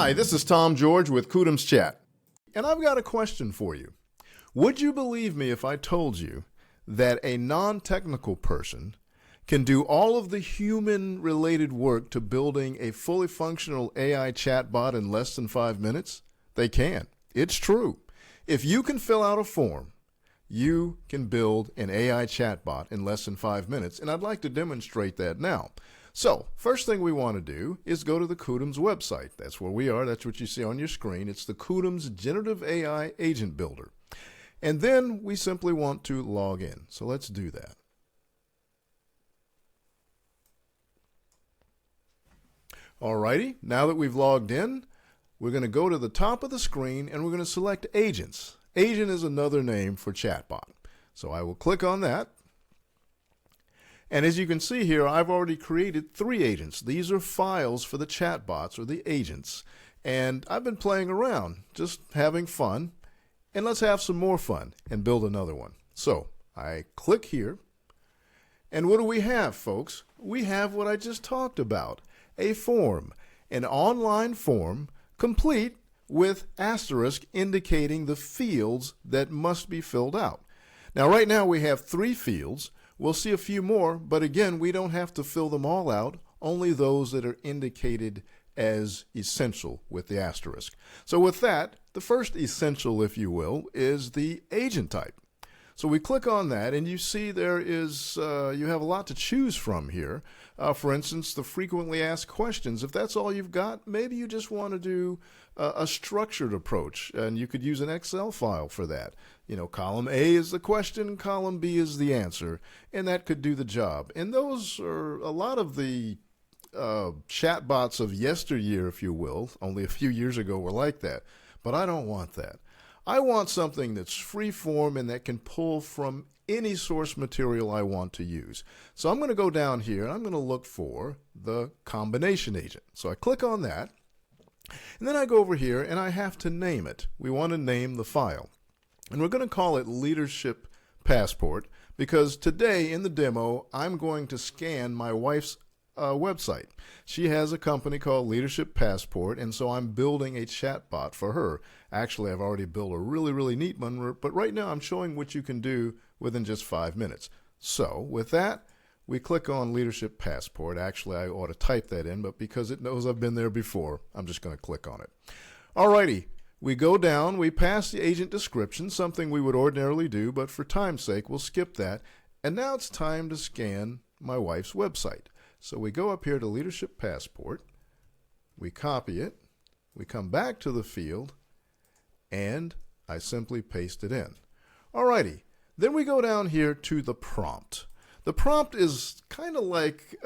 Hi, this is Tom George with Koodums Chat, and I've got a question for you. Would you believe me if I told you that a non-technical person can do all of the human-related work to building a fully functional AI chatbot in less than 5 minutes? They can. It's true. If you can fill out a form, you can build an AI chatbot in less than 5 minutes, and I'd like to demonstrate that now. So, first thing we want to do is go to the Koodums website. That's where we are. That's what you see on your screen. It's the Koodums Generative AI Agent Builder. And then we simply want to log in. So let's do that. Alrighty, now that we've logged in, we're going to go to the top of the screen and we're going to select Agents. Agent is another name for chatbot. So I will click on that. And as you can see here, I've already created 3 agents. These are files for the chatbots or the agents. And I've been playing around, just having fun. And let's have some more fun and build another one. So I click here. And what do we have, folks? We have what I just talked about, a form, an online form complete with asterisk indicating the fields that must be filled out. Now, right now we have 3 fields. We'll see a few more, but again, we don't have to fill them all out, only those that are indicated as essential with the asterisk. So with that, the first essential, if you will, is the agent type. So we click on that, and you see there is, you have a lot to choose from here. For instance, the frequently asked questions. If that's all you've got, maybe you just want to do a structured approach, and you could use an Excel file for that. You know, column A is the question, column B is the answer, and that could do the job. And those are a lot of the chatbots of yesteryear, if you will, only a few years ago were like that. But I don't want that. I want something that's free form and that can pull from any source material I want to use. So I'm going to go down here and I'm going to look for the combination agent. So I click on that, and then I go over here and I have to name it. We want to name the file. And we're going to call it Leadership Passport because today in the demo, I'm going to scan my wife's website. She has a company called Leadership Passport, and so I'm building a chatbot for her. Actually, I've already built a really neat one, but right now I'm showing what you can do within just 5 minutes. So with that, we click on Leadership Passport. Actually, I ought to type that in, but because it knows I've been there before, I'm just going to click on it. Alrighty, we go down, we pass the agent description, something we would ordinarily do, but for time's sake, we'll skip that. And now it's time to scan my wife's website. So we go up here to Leadership Passport, we copy it, we come back to the field, and I simply paste it in. Alrighty, then we go down here to the prompt. The prompt is kind of like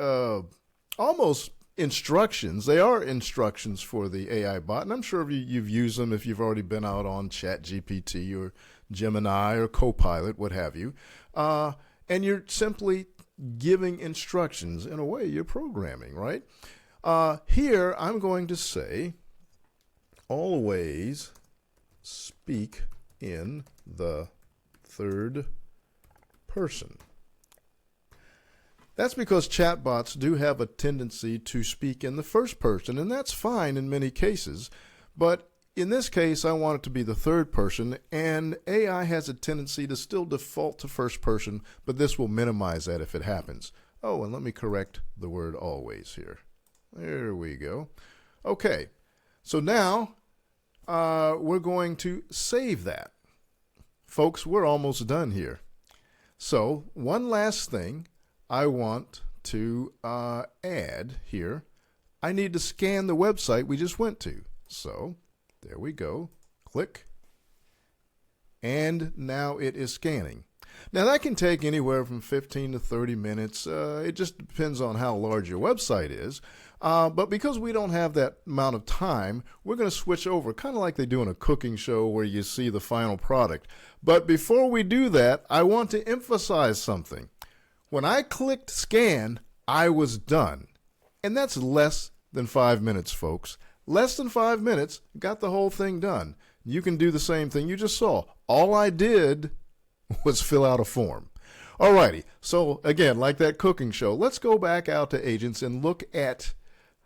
almost instructions. They are instructions for the AI bot, and I'm sure you've used them if you've already been out on ChatGPT or Gemini or Copilot, what have you. And you're simply giving instructions. In a way, you're programming, right? Here, I'm going to say, always speak in the third person. That's because chatbots do have a tendency to speak in the first person, and that's fine in many cases. But in this case, I want it to be the third person, and AI has a tendency to still default to first person, but this will minimize that if it happens. Oh, and let me correct the word always here. There we go. Okay, so now we're going to save that. Folks, we're almost done here. So one last thing I want to add here. I need to scan the website we just went to. So there we go. Click. And now it is scanning. Now that can take anywhere from 15 to 30 minutes. It just depends on how large your website is. But because we don't have that amount of time, we're going to switch over, kind of like they do in a cooking show where you see the final product. But before we do that, I want to emphasize something. When I clicked scan, I was done. And that's less than 5 minutes, folks. Less than 5 minutes, got the whole thing done. You can do the same thing you just saw. All I did was fill out a form. Alrighty, so again, like that cooking show, let's go back out to agents and look at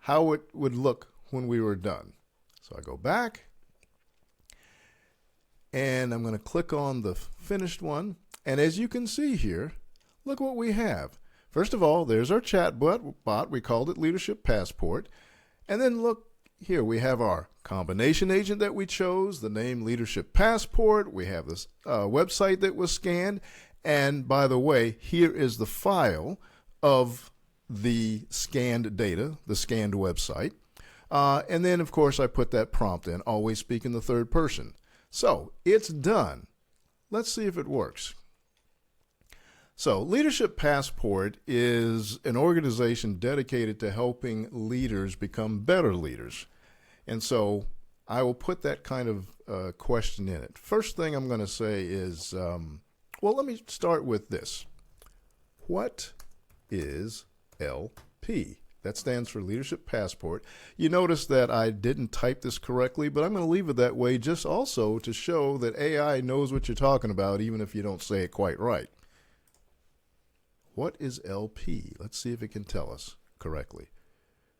how it would look when we were done. So I go back, and I'm going to click on the finished one. And as you can see here, look what we have. First of all, there's our chatbot. We called it Leadership Passport. And then look here, we have our combination agent that we chose, the name Leadership Passport. We have this website that was scanned. And by the way, here is the file of the scanned data, the scanned website. And then, of course, I put that prompt in, always speak in the third person. So it's done. Let's see if it works. So Leadership Passport is an organization dedicated to helping leaders become better leaders. And so I will put that kind of question in it. First thing I'm going to say is, well, let me start with this. What is LP? That stands for Leadership Passport. You notice that I didn't type this correctly, but I'm going to leave it that way just also to show that AI knows what you're talking about, even if you don't say it quite right. What is LP? Let's see if it can tell us correctly.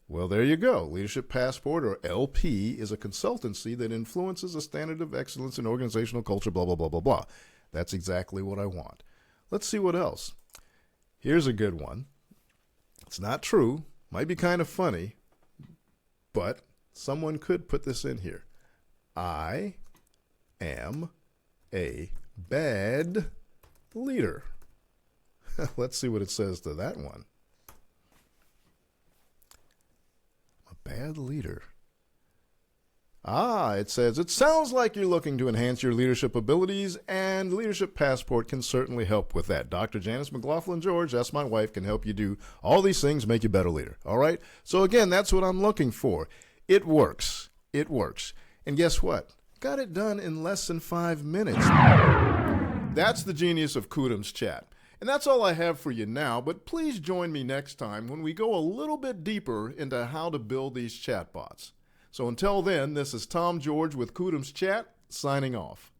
Well, there you go. Leadership Passport, or LP, is a consultancy that influences a standard of excellence in organizational culture, blah, blah, blah, blah, blah. That's exactly what I want. Let's see what else. Here's a good one. It's not true. Might be kind of funny, but someone could put this in here. I am a bad leader. Let's see what it says to that one. A bad leader. It says, it sounds like you're looking to enhance your leadership abilities, and Leadership Passport can certainly help with that. Dr. Janice McLaughlin-George, that's my wife, can help you do all these things, make you a better leader. All right? So again, that's what I'm looking for. It works. It works. And guess what? Got it done in less than 5 minutes. That's the genius of Koodums Chat. And that's all I have for you now, but please join me next time when we go a little bit deeper into how to build these chatbots. So until then, this is Tom George with Koodums Chat, signing off.